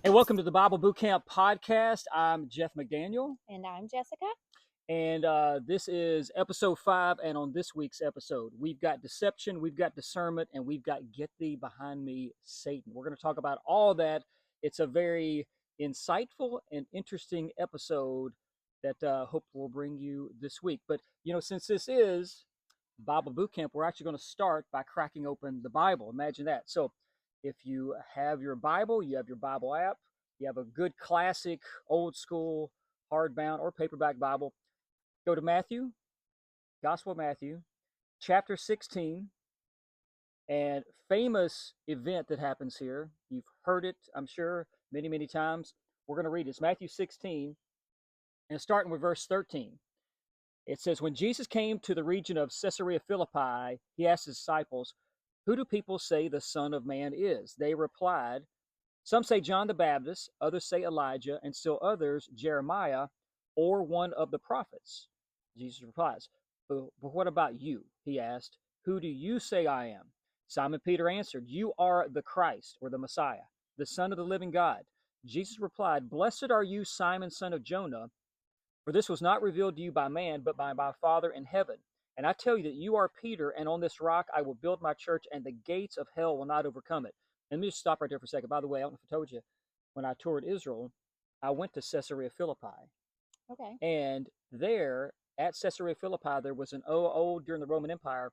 Hey, welcome to the Bible Bootcamp podcast. I'm Jeff McDaniel, And I'm Jessica. and this is episode 5. And on this week's episode, we've got deception, we've got discernment, and we've got get thee behind me, Satan. We're going to talk about all that. It's a very insightful and interesting episode that hope will bring you this week. But, since this is Bible Bootcamp, we're actually going to start by cracking open the Bible. Imagine that. So, if you have your Bible, you have your Bible app, you have a good classic, old school, hardbound, or paperback Bible, go to Matthew, Gospel of Matthew, chapter 16, and famous event that happens here. You've heard it, I'm sure, many, many times. We're going to read it. It's Matthew 16, and starting with verse 13. It says, when Jesus came to the region of Caesarea Philippi, he asked his disciples, who do people say the Son of Man is? They replied, some say John the Baptist, others say Elijah, and still others Jeremiah or one of the prophets. Jesus replies, but what about you? He asked, who do you say I am? Simon Peter answered, you are the Christ, or the Messiah, the Son of the living God. Jesus replied, blessed are you, Simon, son of Jonah, for this was not revealed to you by man, but by my Father in heaven. And I tell you that you are Peter, and on this rock I will build my church, and the gates of hell will not overcome it. And let me just stop right there for a second. By the way, I don't know if I told you, when I toured Israel, I went to Caesarea Philippi. Okay. And there, at Caesarea Philippi, there was during the Roman Empire,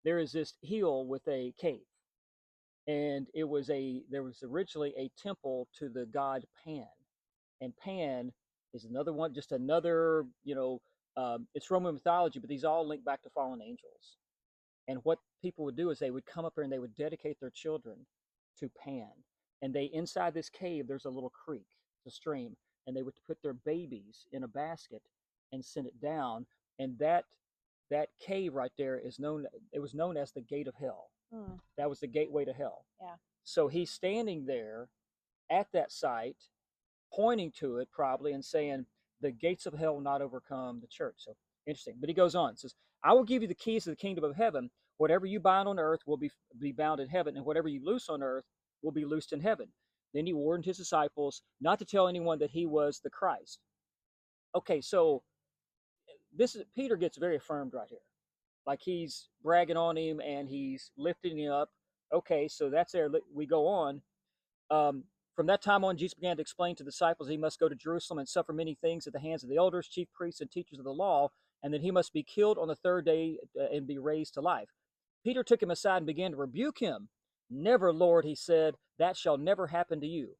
there is this hill with a cave. And there was originally a temple to the god Pan. And Pan is another one, just another, it's Roman mythology, but these all link back to fallen angels. And what people would do is they would come up here and they would dedicate their children to Pan. And inside this cave, there's a little creek, a stream, and they would put their babies in a basket and send it down. And that cave right there it was known as the gate of hell. That was the gateway to hell. Yeah. So he's standing there at that site, pointing to it probably and saying, the gates of hell will not overcome the church. So interesting. But he goes on, says, I will give you the keys to the kingdom of heaven. Whatever you bind on earth will be bound in heaven, and whatever you loose on earth will be loosed in heaven. Then he warned his disciples not to tell anyone that he was the Christ. Okay, so Peter gets very affirmed right here. Like he's bragging on him and he's lifting him up. Okay, so that's there. We go on. From that time on, Jesus began to explain to the disciples he must go to Jerusalem and suffer many things at the hands of the elders, chief priests, and teachers of the law, and that he must be killed on the third day and be raised to life. Peter took him aside and began to rebuke him. Never, Lord, he said, that shall never happen to you.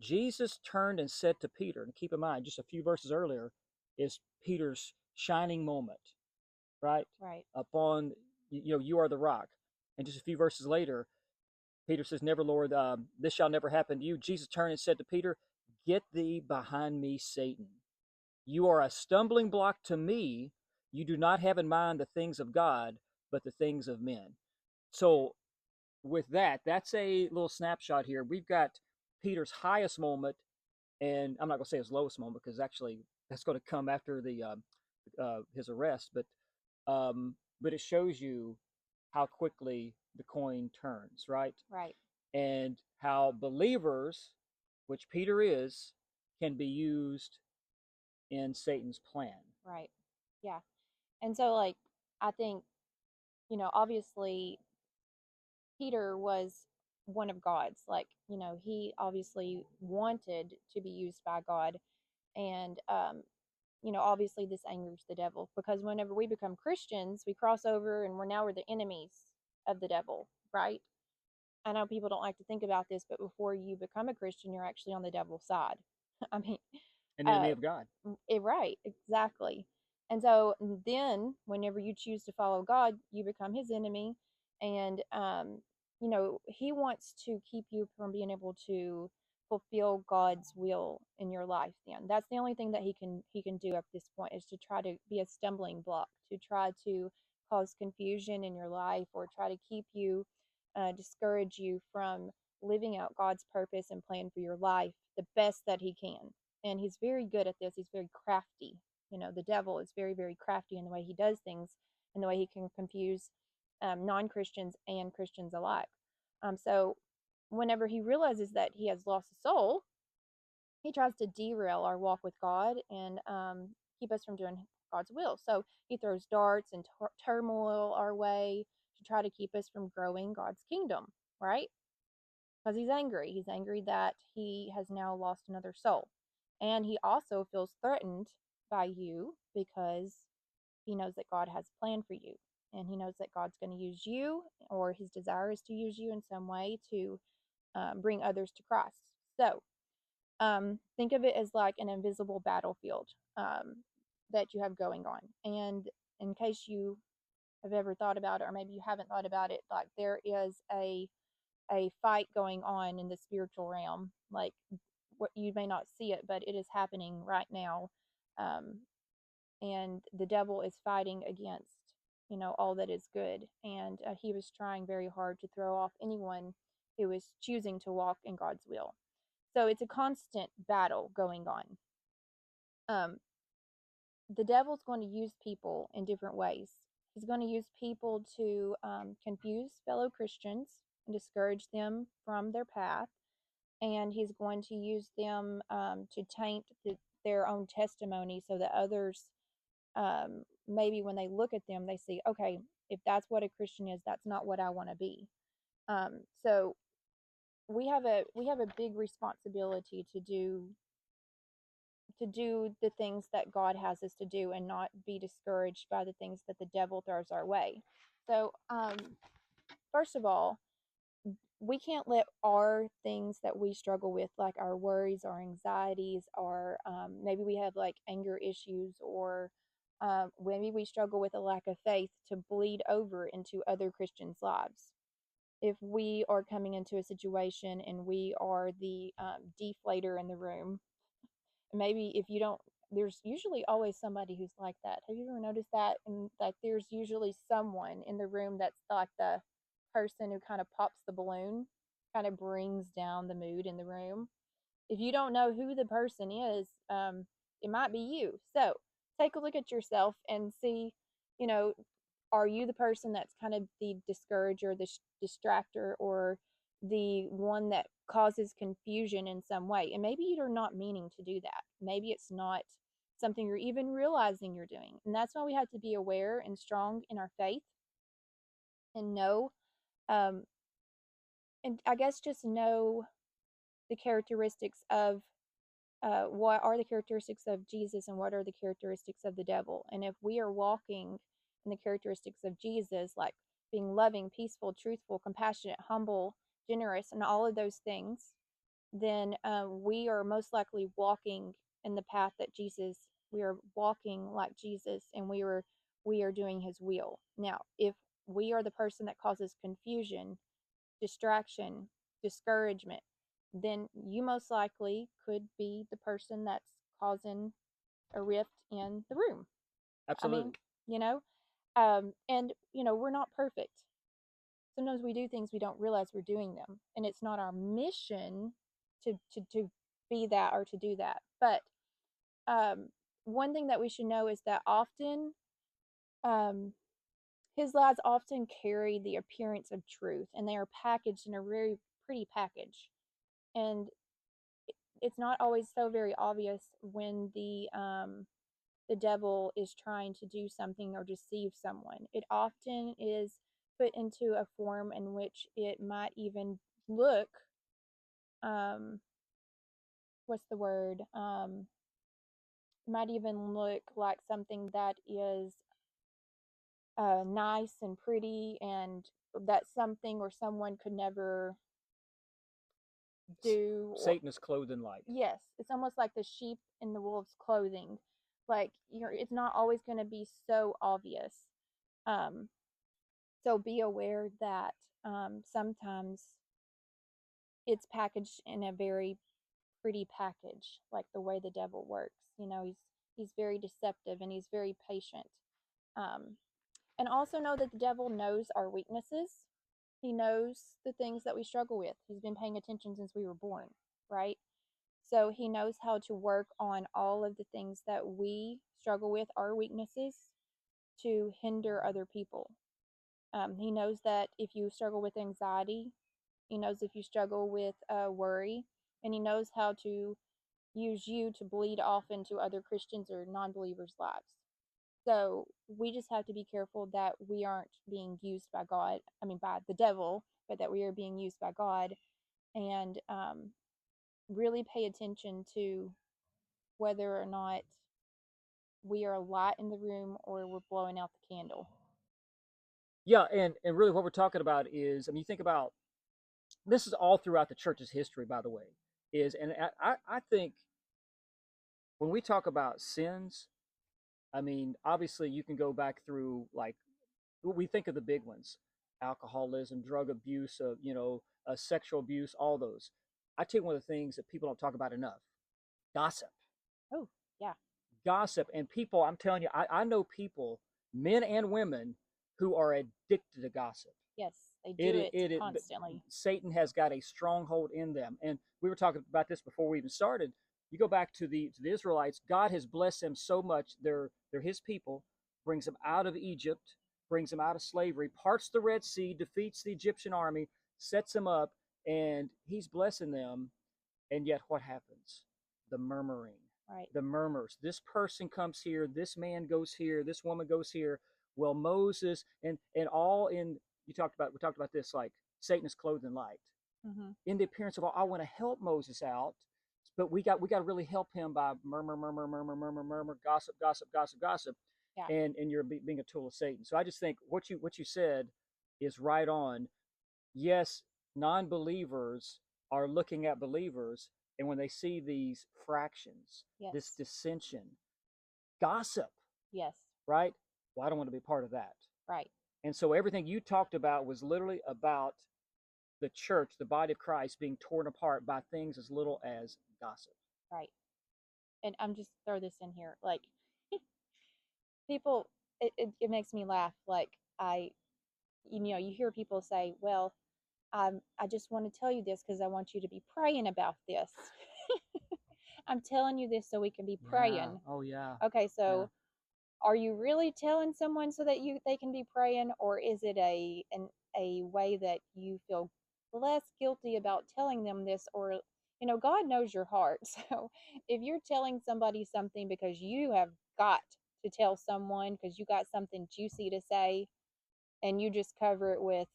Jesus turned and said to Peter, and keep in mind, just a few verses earlier is Peter's shining moment, right? Right. Upon, you are the rock. And just a few verses later, Peter says, never, Lord, this shall never happen to you. Jesus turned and said to Peter, get thee behind me, Satan. You are a stumbling block to me. You do not have in mind the things of God, but the things of men. So with that's a little snapshot here. We've got Peter's highest moment, and I'm not going to say his lowest moment because actually that's going to come after his arrest. But it shows you how quickly the coin turns, right? Right. And how believers, which Peter is, can be used in Satan's plan. Right. Yeah. And so, like, I think, obviously, Peter was one of God's. Like, he obviously wanted to be used by God. And, obviously, this angers the devil because whenever we become Christians, we cross over and we're the enemies of the devil, right? I know people don't like to think about this, but before you become a Christian, you're actually on the devil's side. I mean, An enemy of God. right, exactly. And so then, whenever you choose to follow God, you become his enemy. And, he wants to keep you from being able to fulfill God's will in your life. Then that's the only thing that he can do at this point is to try to be a stumbling block, to try to cause confusion in your life or try to keep you discourage you from living out God's purpose and plan for your life the best that he can. And he's very good at this. He's very crafty. The devil is very, very crafty in the way he does things and the way he can confuse non-Christians and Christians alike. So whenever he realizes that he has lost a soul, he tries to derail our walk with God and keep us from doing God's will. So he throws darts and turmoil our way to try to keep us from growing God's kingdom, right? Because he's angry. He's angry that he has now lost another soul. And he also feels threatened by you because he knows that God has a plan for you. And he knows that God's going to use you, or his desire is to use you in some way to bring others to Christ. So think of it as like an invisible battlefield that you have going on. And in case you have ever thought about it, or maybe you haven't thought about it, like there is a fight going on in the spiritual realm. Like what you may not see it, but it is happening right now. Um, and the devil is fighting against, all that is good. And he was trying very hard to throw off anyone who is choosing to walk in God's will. So it's a constant battle going on. Um, the devil's going to use people in different ways. He's going to use people to confuse fellow Christians and discourage them from their path. And he's going to use them to taint their own testimony so that others, maybe when they look at them, they see, okay, if that's what a Christian is, that's not what I want to be. So we have a big responsibility to do the things that God has us to do and not be discouraged by the things that the devil throws our way. So, first of all, we can't let our things that we struggle with, like our worries, our anxieties, or maybe we have like anger issues, or maybe we struggle with a lack of faith, to bleed over into other Christians' lives. If we are coming into a situation and we are the deflator in the room, maybe if you don't, there's usually always somebody who's like that. Have you ever noticed that? And like there's usually someone in the room that's like the person who kind of pops the balloon, kind of brings down the mood in the room. If you don't know who the person is, it might be you. So take a look at yourself and see, you know, are you the person that's kind of the discourager, the distractor, or the one that causes confusion in some way? And maybe you're not meaning to do that. Maybe it's not something you're even realizing you're doing. And that's why we have to be aware and strong in our faith and know, um, and I guess just know the characteristics of what are the characteristics of Jesus and what are the characteristics of the devil. And if we are walking in the characteristics of Jesus, like being loving, peaceful, truthful, compassionate, humble, generous, and all of those things, then we are most likely walking in the path that Jesus. We are walking like Jesus, and we are doing His will. Now, if we are the person that causes confusion, distraction, discouragement, then you most likely could be the person that's causing a rift in the room. I mean, Absolutely. you know, and we're not perfect. Sometimes we do things we don't realize we're doing them, and it's not our mission to be that or to do that. But um, one thing that we should know is that often um, his lies often carry the appearance of truth, and they are packaged in a very pretty package. And it's not always so very obvious when the devil is trying to do something or deceive someone. It often is put into a form in which it might even look, um, what's the word? Might even look like something that is nice and pretty, and that something or someone could never do. Or Satan is clothed in light. yes, it's almost like the sheep in the wolf's clothing. Like it's not always going to be so obvious. Um, so be aware that sometimes it's packaged in a very pretty package, like the way the devil works. He's very deceptive and he's very patient. Um, and also know that the devil knows our weaknesses. He knows the things that we struggle with. He's been paying attention since we were born, right? So he knows how to work on all of the things that we struggle with, our weaknesses, to hinder other people. He knows that if you struggle with anxiety, He knows if you struggle with worry, and he knows how to use you to bleed off into other Christians or non believers' lives. So we just have to be careful that we aren't being used by God, I mean, by the devil, but that we are being used by God, and really pay attention to whether or not we are a light in the room or we're blowing out the candle. Yeah, and really what we're talking about is, I mean, you think about this is all throughout the church's history, by the way, is, and I think when we talk about sins, I mean, obviously you can go back through like we think of the big ones, alcoholism, drug abuse, sexual abuse, all those. I tell you one of the things that people don't talk about enough: gossip. Oh, yeah. Gossip. And people, I'm telling you, I know people, men and women, who are addicted to gossip. Yes, they It, do it, it it, constantly. Satan has got a stronghold in them. And we were talking about this before we even started. You go back to the Israelites, God has blessed them so much. They're his people, brings them out of Egypt, brings them out of slavery, parts the Red Sea, defeats the Egyptian army, sets them up, and he's blessing them. And yet, what happens? The murmuring, Right. the murmurs. This person comes here, this man goes here, this woman goes here. Well, Moses and all in we talked about this, like Satan is clothed in light. Mm-hmm. In the appearance of all, I want to help Moses out, but we got to really help him by murmur, murmur, murmur, murmur, murmur, gossip, gossip, gossip, gossip, Yeah. and you're being a tool of Satan. So I just think what you said is right on. Yes, non-believers are looking at believers, and when they see these fractions, this Yes. dissension, gossip, Yes. right? Well, I don't want to be part of that. Right. And so everything you talked about was literally about the church, the body of Christ, being torn apart by things as little as gossip. Right. And I'm just throw this in here. Like people, it makes me laugh. Like you hear people say, well, I just want to tell you this because I want you to be praying about this. I'm telling you this so we can be Yeah. praying. Oh, yeah. Okay, Yeah. so are you really telling someone so that they can be praying, or is it a way that you feel less guilty about telling them this? Or God knows your heart. So if you're telling somebody something because you have got to tell someone because you got something juicy to say, and you just cover it with,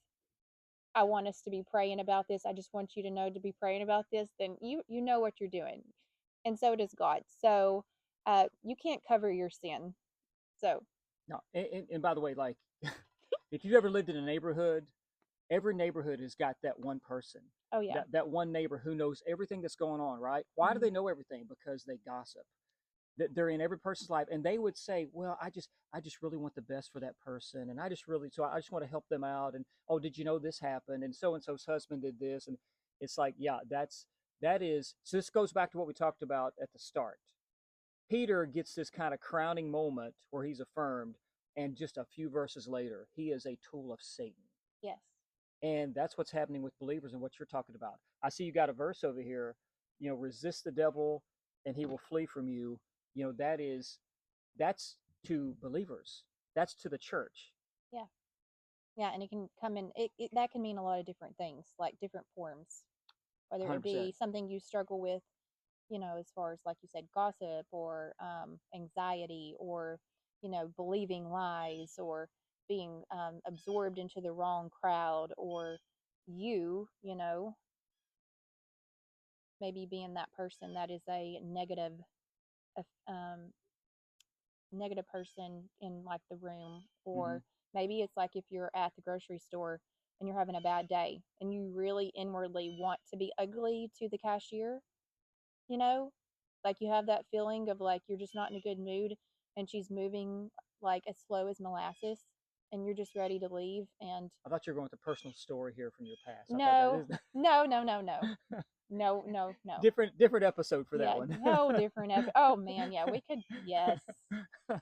I want us to be praying about this, I just want you to know to be praying about this, then you know what you're doing, and so does God. So you can't cover your sin. So No. And by the way, like, if you've ever lived in a neighborhood, every neighborhood has got that one person, oh yeah. that one neighbor who knows everything that's going on, right? Why do Hmm. they know everything? Because they gossip. They're in every person's life, and they would say, well, I just really want the best for that person, and I just want to help them out. And oh, did you know this happened? And so's husband did this. And it's like, yeah, that is. So this goes back to what we talked about at the start. Peter gets this kind of crowning moment where he's affirmed, and just a few verses later, he is a tool of Satan. Yes. And that's what's happening with believers and what you're talking about. I see you got a verse over here, resist the devil and he will flee from you. That's to believers. That's to the church. Yeah. Yeah, and it can come in, that can mean a lot of different things, like different forms, whether it 100%. be something you struggle with, as far as, like you said, gossip, or anxiety, or believing lies, or being absorbed into the wrong crowd, or maybe being that person that is a um, negative person in like the room. Mm-hmm. Or maybe it's like if you're at the grocery store and you're having a bad day and you really inwardly want to be ugly to the cashier, you know like you have that feeling of like you're just not in a good mood, and she's moving like as slow as molasses, and you're just ready to leave. And I thought you were going with a personal story here from your past. I thought that no, is no, no, no, no, no, no, no. different episode for that Yeah, one. no, different oh man, yeah, we could, yes. but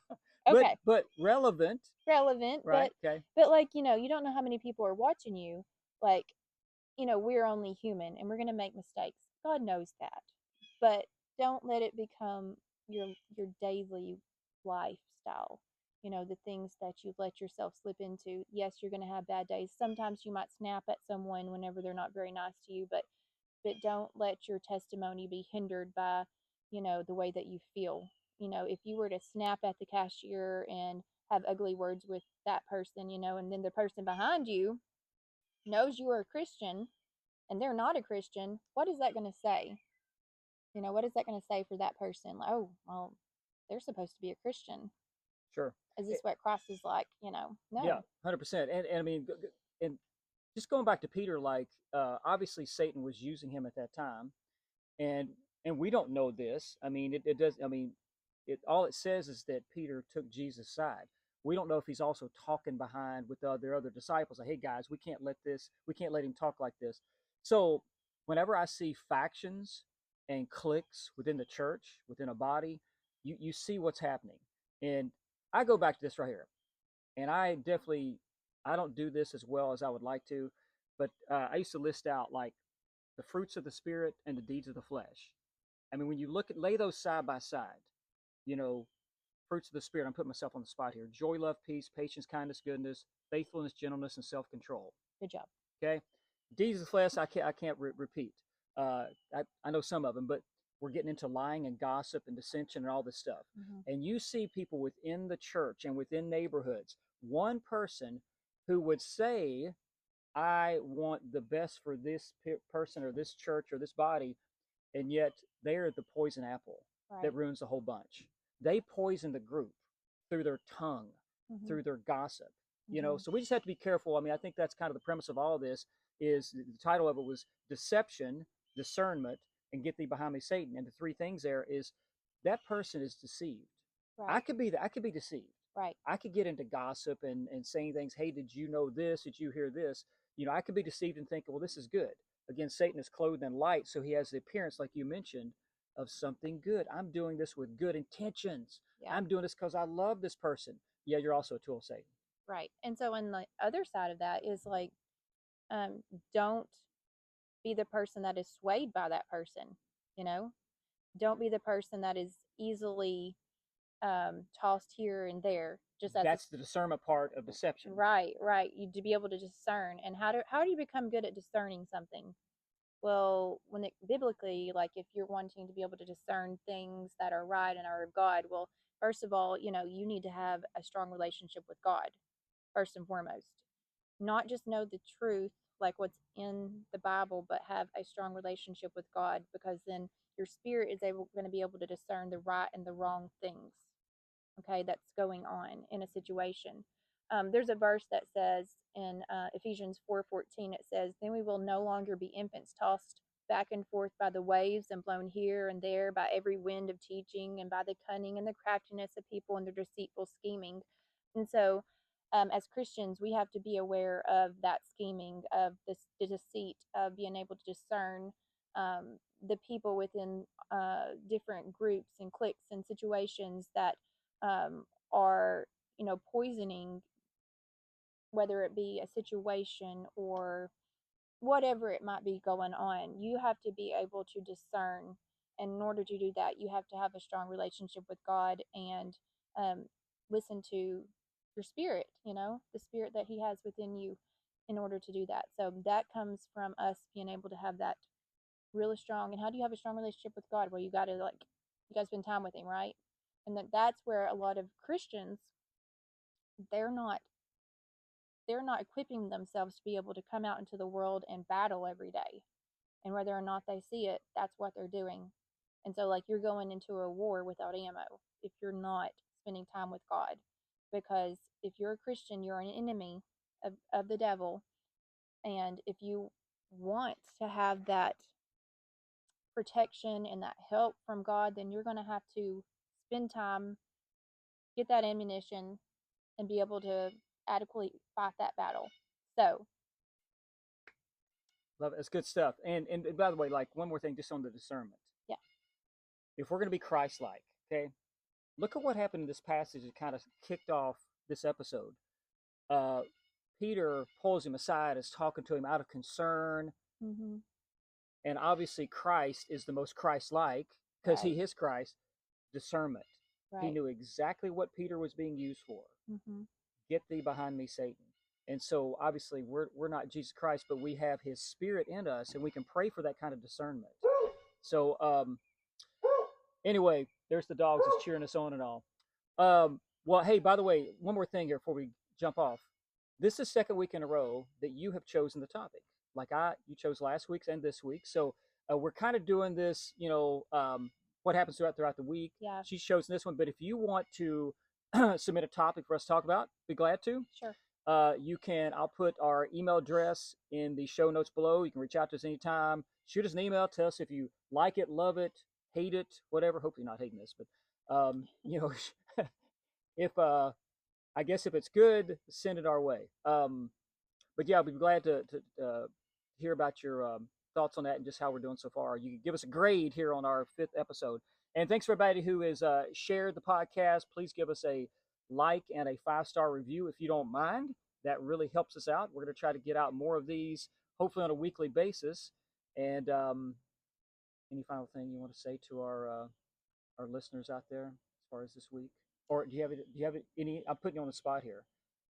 Okay. but relevant, Relevant, right? Okay. but like, you don't know how many people are watching you. Like, we're only human and we're going to make mistakes. God knows that. But don't let it become your daily lifestyle. the things that you let yourself slip into. Yes, you're going to have bad days. Sometimes you might snap at someone whenever they're not very nice to you, but don't let your testimony be hindered by, the way that you feel. If you were to snap at the cashier and have ugly words with that person, and then the person behind you knows you are a Christian and they're not a Christian, what is that going to say? What is that going to say for that person? Like, oh, well, they're supposed to be a Christian. Sure. Is this what Christ is like? Yeah, No. 100%. And I mean, and just going back to Peter, like obviously Satan was using him at that time, and we don't know this. I mean, it does. I mean, it all it says is that Peter took Jesus' side. We don't know if he's also talking behind with the other disciples. Like, hey guys, we can't let him talk like this. So whenever I see factions and cliques within the church, within a body, you see what's happening. And I go back to this right here, and I don't do this as well as I would like to, but I used to list out like the fruits of the spirit and the deeds of the flesh. I mean, when you lay those side by side, you know, fruits of the spirit. I'm putting myself on the spot here: joy, love, peace, patience, kindness, goodness, faithfulness, gentleness, and self-control. Good job. Okay, deeds of the flesh. I can't repeat. I know some of them, but we're getting into lying and gossip and dissension and all this stuff. Mm-hmm. And you see people within the church and within neighborhoods. One person who would say, "I want the best for this person or this church or this body," and yet they're the poison apple Right. that ruins the whole bunch. They poison the group through their tongue, Mm-hmm. through their gossip. Mm-hmm. So we just have to be careful. I mean, I think that's kind of the premise of all of this. Is the title of it was deception, discernment, and get thee behind me, Satan. And the three things there is that person is deceived. Right. I could be deceived. Right. I could get into gossip and saying things. Hey, did you know this? Did you hear this? I could be deceived and think, well, this is good. Again, Satan is clothed in light, so he has the appearance, like you mentioned, of something good. I'm doing this with good intentions. Yeah. I'm doing this because I love this person. Yeah, you're also a tool of Satan. Right. And so on the other side of that is like, don't be the person that is swayed by that person. Don't be the person that is easily tossed here and there. Just as That's the discernment part of deception. Right, right. You to be able to discern. And how do you become good at discerning something? Well, when it biblically, like if you're wanting to be able to discern things that are right and are of God, well, first of all, you need to have a strong relationship with God, first and foremost. Not just know the truth, like what's in the Bible, but have a strong relationship with God, because then your spirit is going to be able to discern the right and the wrong things, okay, that's going on in a situation. There's a verse that says in Ephesians 4:14, it says, "Then we will no longer be infants tossed back and forth by the waves and blown here and there by every wind of teaching and by the cunning and the craftiness of people and their deceitful scheming." And so, as Christians, we have to be aware of that scheming, of the deceit, of being able to discern the people within different groups and cliques and situations that are poisoning, whether it be a situation or whatever it might be going on. You have to be able to discern, and in order to do that you have to have a strong relationship with God and um, listen to your spirit, the spirit that he has within you, in order to do that. So that comes from us being able to have that really strong. And how do you have a strong relationship with God? Well, you got to, like, you got to spend time with him, right? And that's where a lot of Christians, they're not they're not equipping themselves to be able to come out into the world and battle every day. And whether or not they see it, that's what they're doing. And so, like, you're going into a war without ammo if you're not spending time with God. Because if you're a Christian, you're an enemy of the devil. And if you want to have that protection and that help from God, then you're going to have to spend time, get that ammunition, and be able to adequately fight that battle. So, Love it. It's good stuff. And by the way, like one more thing, just on the discernment. yeah. If we're going to be Christ-like, okay, look at what happened in this passage that kind of kicked off this episode. Uh, Peter pulls him aside, is talking to him out of concern, Mm-hmm. and obviously Christ is the most Christ-like because Right. he is Christ. Discernment. He Right. knew exactly what Peter was being used for. Mm-hmm. Get thee behind me, Satan. And so obviously we're not Jesus Christ, but we have his spirit in us and we can pray for that kind of discernment. So anyway, there's the dogs just cheering us on and all. Well, hey, by the way, one more thing here before we jump off. This is the second week in a row that you have chosen the topic. Like you chose last week's and this week. So we're kind of doing this, what happens throughout the week. Yeah. She's chosen this one, but if you want to submit a topic for us to talk about, be glad to. Sure. You can, I'll put our email address in the show notes below. You can reach out to us anytime. Shoot us an email. Tell us if you like it, love it, hate it, whatever. Hopefully, you're not hating this, but if I guess if it's good, send it our way. But yeah, I'll be glad to hear about your thoughts on that and just how we're doing so far. You can give us a grade here on our 5th episode. And thanks for everybody who has shared the podcast. Please give us a like and a 5-star review if you don't mind. That really helps us out. We're going to try to get out more of these, hopefully on a weekly basis. And any final thing you want to say to our listeners out there as far as this week? Or do you have any? I'm putting you on the spot here.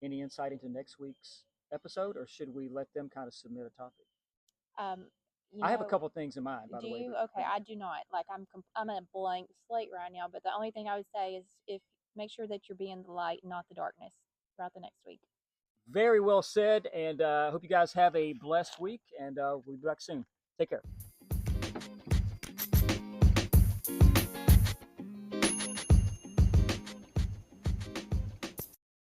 Any insight into next week's episode, or should we let them kind of submit a topic? Um, you I have a know, couple of things in mind, by do the way, you? but Okay, I do not. Like I'm a blank slate right now. But the only thing I would say is if make sure that you're being the light, not the darkness, throughout the next week. very well said. And I hope you guys have a blessed week, and we'll be back soon. Take care.